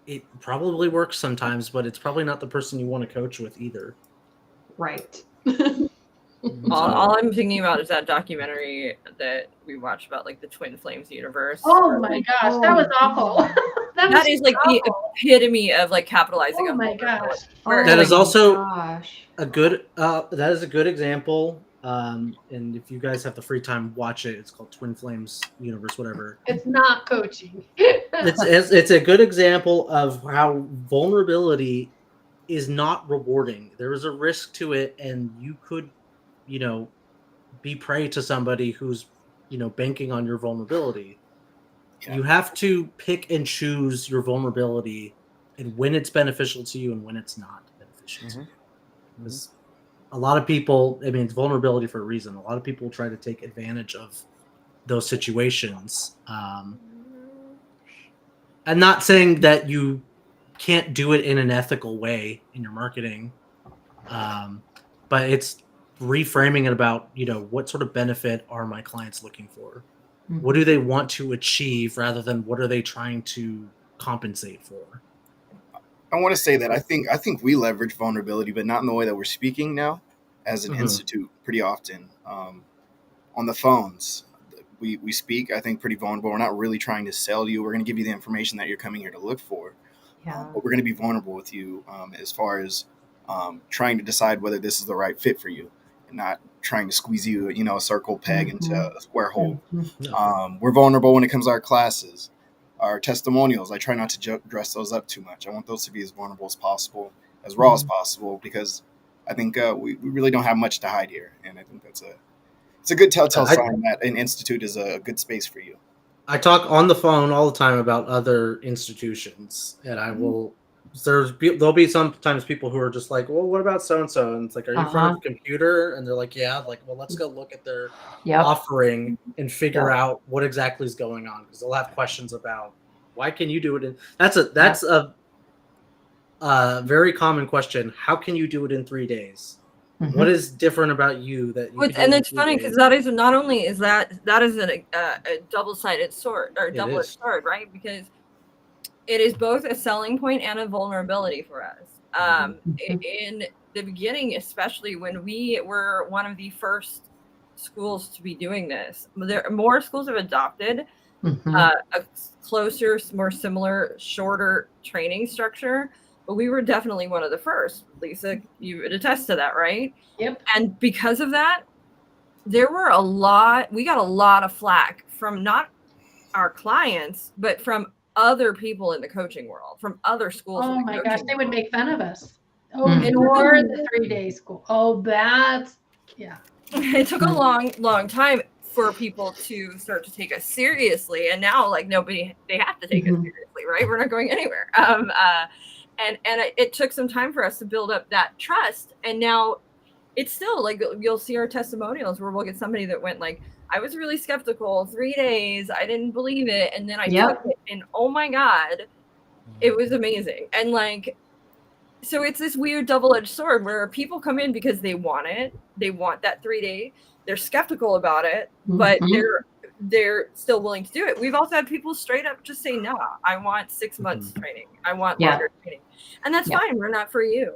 it probably works sometimes, but it's probably not the person you want to coach with either. Right. All I'm thinking about is that documentary that we watched about like the Twin Flames universe. Oh my gosh, that was awful. That is like the epitome of like capitalizing Oh on my vulnerability. gosh. Where That it's is like, also Gosh. a good example. And if you guys have the free time, watch it. It's called Twin Flames Universe, whatever. It's not coaching. It's a good example of how vulnerability is not rewarding. There is a risk to it, and you could, be prey to somebody who's, banking on your vulnerability. Yeah. You have to pick and choose your vulnerability, and when it's beneficial to you and when it's not beneficial to you. Because a lot of people, it's vulnerability for a reason. A lot of people try to take advantage of those situations. I'm not saying that you can't do it in an ethical way in your marketing, but it's reframing it about, what sort of benefit are my clients looking for? What do they want to achieve rather than what are they trying to compensate for? I want to say that I think we leverage vulnerability, but not in the way that we're speaking now as an institute pretty often. On the phones, we speak, I think, pretty vulnerable. We're not really trying to sell you. We're going to give you the information that you're coming here to look for. Yeah. But we're going to be vulnerable with you as far as trying to decide whether this is the right fit for you and not trying to squeeze you, a circle peg into a square hole. We're vulnerable when it comes to our classes. Our testimonials, I try not to dress those up too much. I want those to be as vulnerable as possible, as raw as possible, because I think we really don't have much to hide here. And I think it's a good telltale sign that an institute is a good space for you. I talk on the phone all the time about other institutions, and I will. There'll be sometimes people who are just like, well, what about so and so? And it's like, are you in front of a computer? And they're like, yeah. Like, well, let's go look at their offering and figure out what exactly is going on, because they'll have questions about why can you do it in. That's a very common question. How can you do it in 3 days? What is different about you that you and it's funny because that is not only is that is a double-sided sword or double-edged sword, right? Because it is both a selling point and a vulnerability for us. In the beginning, especially when we were one of the first schools to be doing this, more schools have adopted a closer, more similar, shorter training structure. But we were definitely one of the first. Lisa, you would attest to that, right? Yep. And because of that, we got a lot of flack from not our clients, but from other people in the coaching world, from other schools. Oh my gosh, they would make fun of us. Oh, Mhm. or the 3-day school. Oh, yeah. It took a long time for people to start to take us seriously. And now, like, they have to take us seriously, right? We're not going anywhere. And it took some time for us to build up that trust. And now it's still like, you'll see our testimonials where we'll get somebody that went like, I was really skeptical, 3 days, I didn't believe it. And then I took it and oh my God, it was amazing. And like, so it's this weird double-edged sword where people come in because they want it. They want that 3 day. They're skeptical about it, but they're still willing to do it. We've also had people straight up just say, no, I want 6 months training. I want longer training. And that's fine. We're not for you.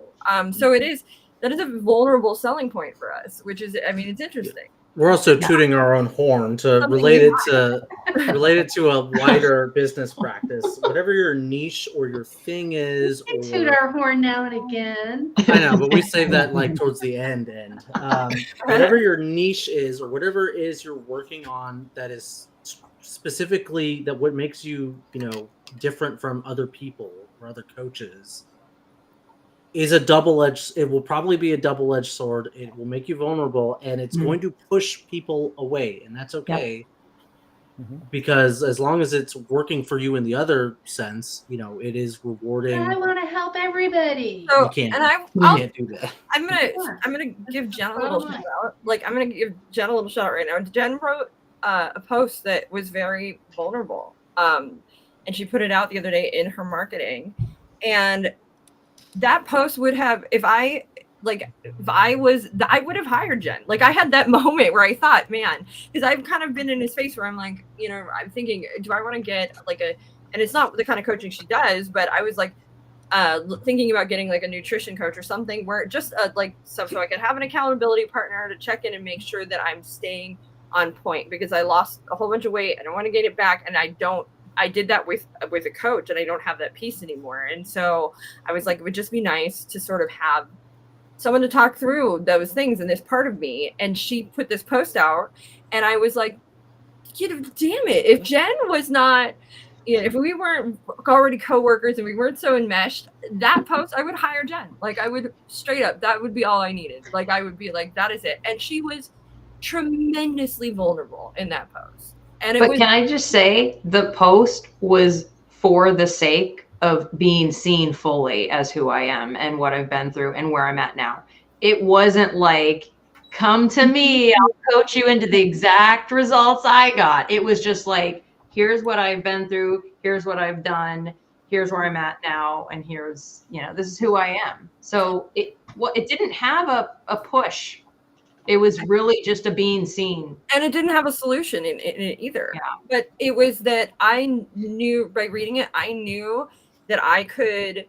So that is a vulnerable selling point for us, which is, it's interesting. We're also tooting our own horn to relate it to a wider business practice. Whatever your niche or your thing is, We toot our horn now and again. I know, but we save that like towards the end. Whatever your niche is, or whatever it is you're working on, that is specifically that what makes you, different from other people or other coaches, is a double-edged. It will probably be a double-edged sword. It will make you vulnerable, and it's going to push people away, and that's okay. because as long as it's working for you in the other sense, you know, it is rewarding. I want to help everybody. So, You can't. and You I'll can't do that. I'm gonna Sure. give Jen a Bottom little line. shout out. Like I'm gonna give Jen a little shout out right now. Jen wrote a post that was very vulnerable. And she put it out the other day in her marketing. And that post would have, I would have hired Jen. Like I had that moment where I thought, man, because I've kind of been in a space where I'm like, you know, I'm thinking, do I want to get like and it's not the kind of coaching she does, but I was like, thinking about getting like a nutrition coach or something where just like stuff so I could have an accountability partner to check in and make sure that I'm staying on point, because I lost a whole bunch of weight and I want to get it back, and I did that with a coach and I don't have that piece anymore. And so I was like, it would just be nice to sort of have someone to talk through those things and this part of me. And she put this post out and I was like, you know, damn it, if Jen was not, you know, if we weren't already coworkers and we weren't so enmeshed, that post, I would hire Jen. Like I would straight up, that would be all I needed. Like I would be like, that is it. And she was tremendously vulnerable in that post. And But can I just say the post was for the sake of being seen fully as who I am and what I've been through and where I'm at now. It wasn't like, come to me, I'll coach you into the exact results I got. It was just like, here's what I've been through, here's what I've done, here's where I'm at now, and here's, you know, this is who I am. So it didn't have a push. It was really just a being seen. And it didn't have a solution in it either. Yeah. But it was that I knew, by reading it, I knew that I could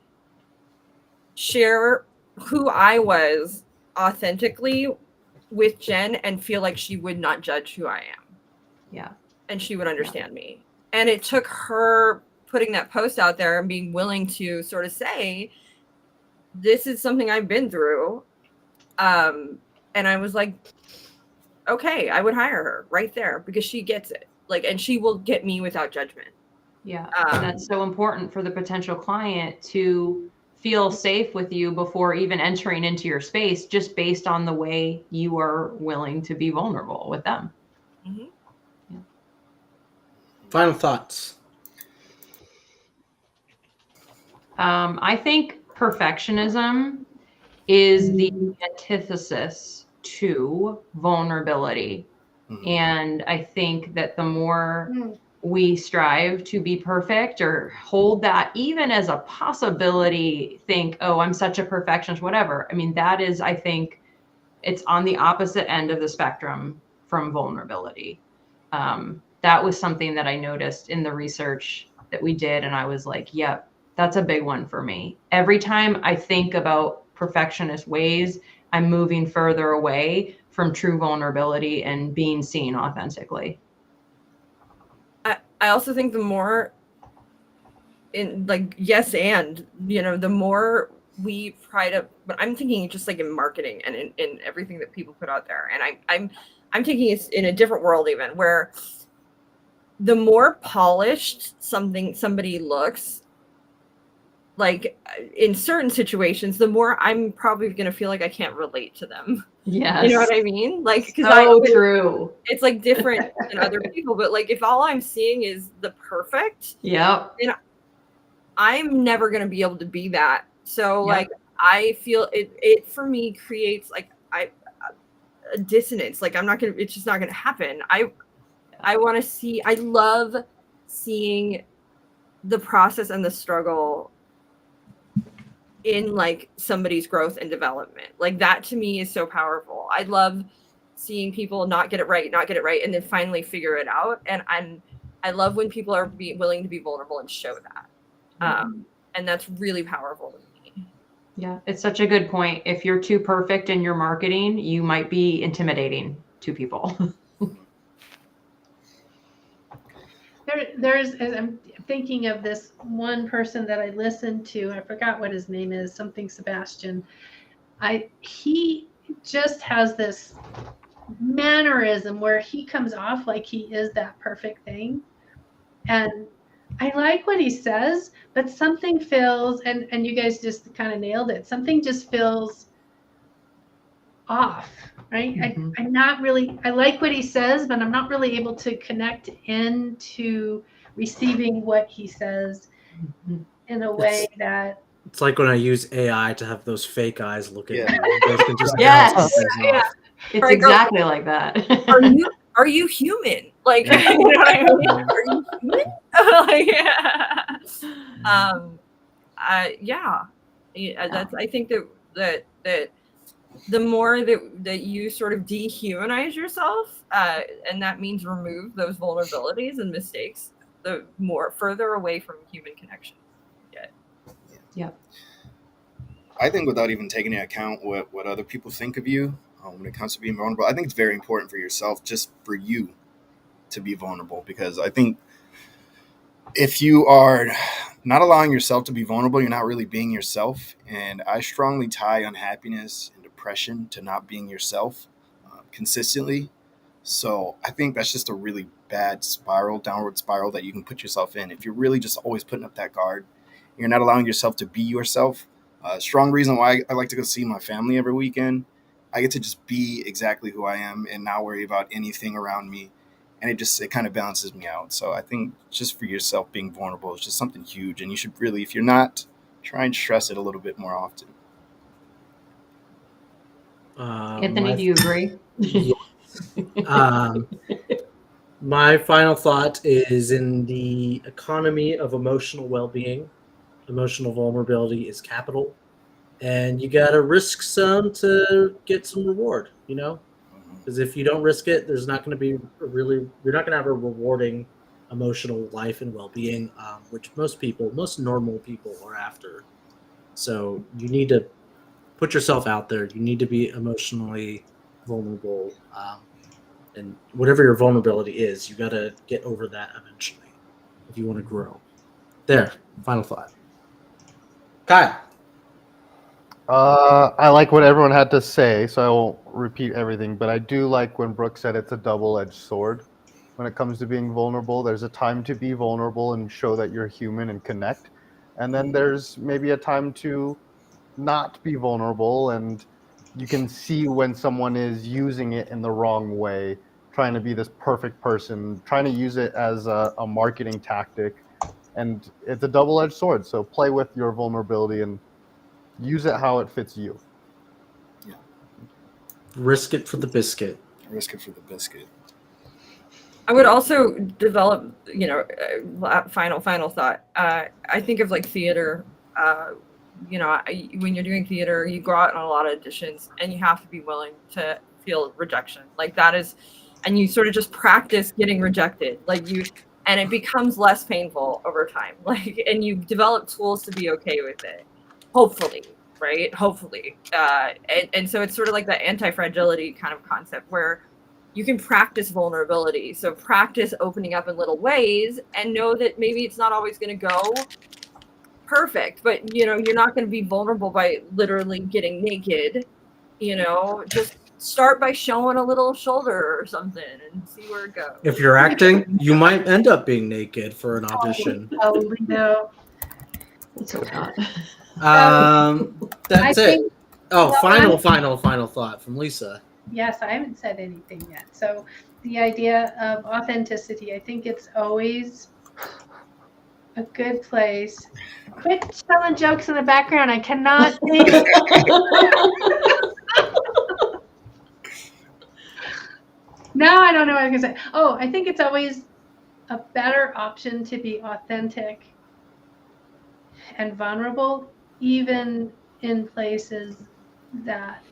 share who I was authentically with Jen and feel like she would not judge who I am. Yeah. And she would understand me. And it took her putting that post out there and being willing to sort of say, this is something I've been through. And I was like, okay, I would hire her right there because she gets it. Like, and she will get me without judgment. Yeah. And that's so important for the potential client to feel safe with you before even entering into your space, just based on the way you are willing to be vulnerable with them. Mm-hmm. Yeah. Final thoughts. I think perfectionism is the antithesis to vulnerability. Mhm. And I think that the more we strive to be perfect or hold that even as a possibility, think, oh, I'm such a perfectionist, whatever. I mean, that is, I think it's on the opposite end of the spectrum from vulnerability. That was something that I noticed in the research that we did. And I was like, yep, that's a big one for me. Every time I think about perfectionist ways, I'm moving further away from true vulnerability and being seen authentically. I also think the more in like, yes, and, you know, the more we try to, but I'm thinking just like in marketing and in everything that people put out there. And I'm thinking it's in a different world even, where the more polished somebody looks, like in certain situations, the more I'm probably going to feel like I can't relate to them. Yes. You know what I mean? Like, because true. it's like different than other people, but like if all I'm seeing is the perfect, Yep. then I'm never going to be able to be that. So Yep. like I feel it for me creates like a dissonance. Like it's just not going to happen. I want to see, I love seeing the process and the struggle in like somebody's growth and development. Like that to me is so powerful. I love seeing people not get it right, and then finally figure it out. And I love when people are willing to be vulnerable and show that. And that's really powerful to me. Yeah, it's such a good point. If you're too perfect in your marketing, you might be intimidating to people. There's, as I'm thinking of this one person that I listened to, I forgot what his name is, something Sebastian. He just has this mannerism where he comes off like he is that perfect thing. And I like what he says, but something feels, and you guys just kind of nailed it. Something just feels off, right? Mhm. I'm not really, I like what he says, but I'm not really able to connect into receiving what he says Mhm. in a way that, It's like when I use AI to have those fake eyes look at Yeah. me. You guys can just Yes. bounce things Yeah. off. It's Right, exactly like that. Are you human? Like, you know what I mean? Are you human? Like, yeah. Yeah. That's, I think that the more that you sort of dehumanize yourself, and that means remove those vulnerabilities and mistakes, the more further away from human connection you get. Yep. I think without even taking into account what other people think of you when it comes to being vulnerable, I think it's very important for yourself, just for you to be vulnerable. Because I think if you are not allowing yourself to be vulnerable, you're not really being yourself. And I strongly tie unhappiness and depression to not being yourself consistently. So I think that's just a really bad spiral, downward spiral that you can put yourself in. If you're really just always putting up that guard, you're not allowing yourself to be yourself. Strong reason why I like to go see my family every weekend. I get to just be exactly who I am and not worry about anything around me. And it kind of balances me out. So I think just for yourself, being vulnerable is just something huge. And you should really, if you're not, try and stress it a little bit more often. Anthony, do you agree? Yes. My final thought is in the economy of emotional well-being. Emotional vulnerability is capital, and you got to risk some to get some reward. Because if you don't risk it, there's not going to be you're not going to have a rewarding emotional life and well-being, which most normal people are after. So you need to put yourself out there. You need to be emotionally vulnerable, and whatever your vulnerability is, you got to get over that eventually if you want to grow. There, final thought. Kyle. I like what everyone had to say, so I won't repeat everything, but I do like when Brooke said it's a double-edged sword. When it comes to being vulnerable, there's a time to be vulnerable and show that you're human and connect. And then there's maybe a time to not be vulnerable, and you can see when someone is using it in the wrong way, trying to be this perfect person, trying to use it as a marketing tactic. And it's a double-edged sword, so play with your vulnerability and use it how it fits you. Risk it for the biscuit. Risk it for the biscuit. I would also develop, final thought. I think of like theater. When you're doing theater, you go out on a lot of auditions, and you have to be willing to feel rejection. Like that is, and you sort of just practice getting rejected. And it becomes less painful over time. And you develop tools to be okay with it. Hopefully, right? Hopefully, and so it's sort of like that anti-fragility kind of concept where you can practice vulnerability. So practice opening up in little ways and know that maybe it's not always going to go perfect, but you're not going to be vulnerable by literally getting naked. Just start by showing a little shoulder or something and see where it goes. If you're acting, you might end up being naked for an audition. probably no. Let's hope not. That's I it. think, Oh, well, final thought from Lisa. yes, I haven't said anything yet. So the idea of authenticity, I think it's always a good place. Quit telling jokes in the background. I cannot think. No, I don't know what I was going to say. Oh, I think it's always a better option to be authentic and vulnerable, even in places that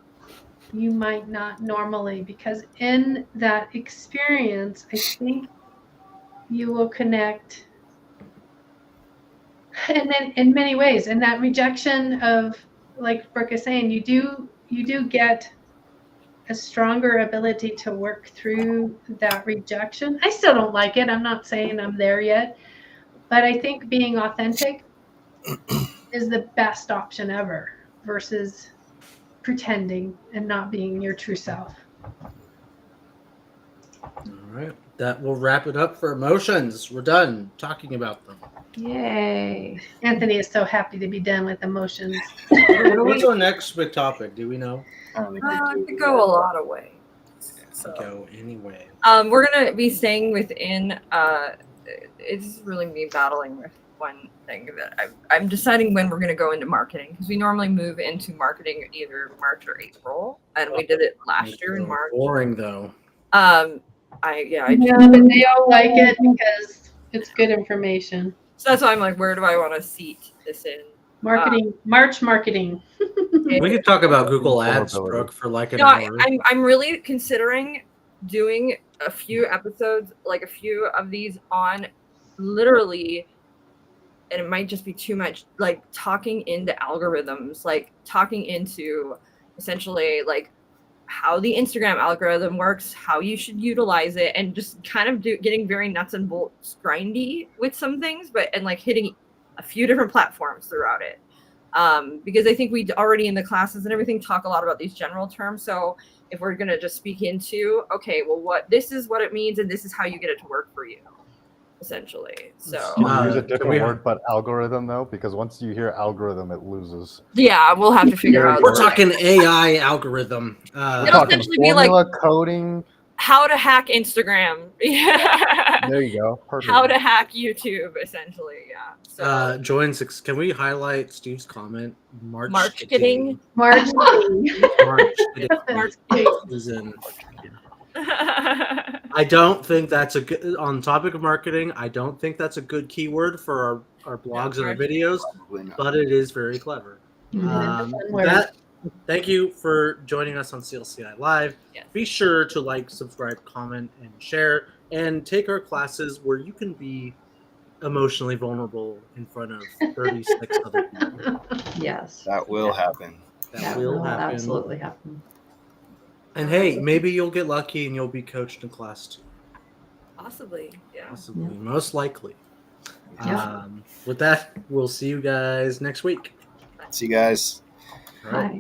you might not normally, because in that experience, I think you will connect. And then in many ways, in that rejection of, like Brooke is saying, you do get a stronger ability to work through that rejection. I still don't like it. I'm not saying I'm there yet, but I think being authentic is the best option ever versus pretending and not being your true self. All right. that will wrap it up for emotions. We're done talking about them. Yay. Anthony is so happy to be done with emotions. What's our next big topic? Do we know? I don't think It we could do. go a lot of ways. So, Go anyway. we're gonna be staying within. It's really me battling with one thing that I'm deciding when we're gonna go into marketing, because we normally move into marketing either March or April, and we did it last year in March. Boring though. I Yeah, but they all like it because it's good information. so that's why I'm like, where do I want to seat this in? Marketing, March marketing. We could talk about Google Ads, Vulnerability. Brooke, for like an No, hour. I'm really considering doing a few episodes, like a few of these on literally, and it might just be too much, like talking into algorithms, like talking into essentially like how the Instagram algorithm works, how you should utilize it, and just kind of getting very nuts and bolts grindy with some things, but and like hitting a few different platforms throughout it. Because I think we already in the classes and everything talk a lot about these general terms. So if we're gonna just speak into, okay, well, this is what it means, and this is how you get it to work for you, essentially. So Can you use a can different we- word but algorithm though? Because once you hear algorithm, it loses. yeah, we'll have to figure out. We're talking AI algorithm. We're It'll talking essentially be like- formula coding. How to hack Instagram. Yeah. There you go. Perfect. How to hack YouTube, essentially. Yeah. So Join six. Can we highlight Steve's comment? March kidding. March. March kidding. March is in. I don't think that's a good. On topic of marketing, I don't think that's a good keyword for our blogs and our videos, Probably not. but it is very clever. Thank you for joining us on CLCI Live. Yes. Be sure to like, subscribe, comment, and share, and take our classes where you can be emotionally vulnerable in front of 36 other people. Yes. That will happen. That will happen. absolutely happen. And hey, maybe you'll get lucky and you'll be coached in class too. Possibly. Yeah. Possibly, most likely. Yeah. With that, we'll see you guys next week. See you guys. All right. Bye.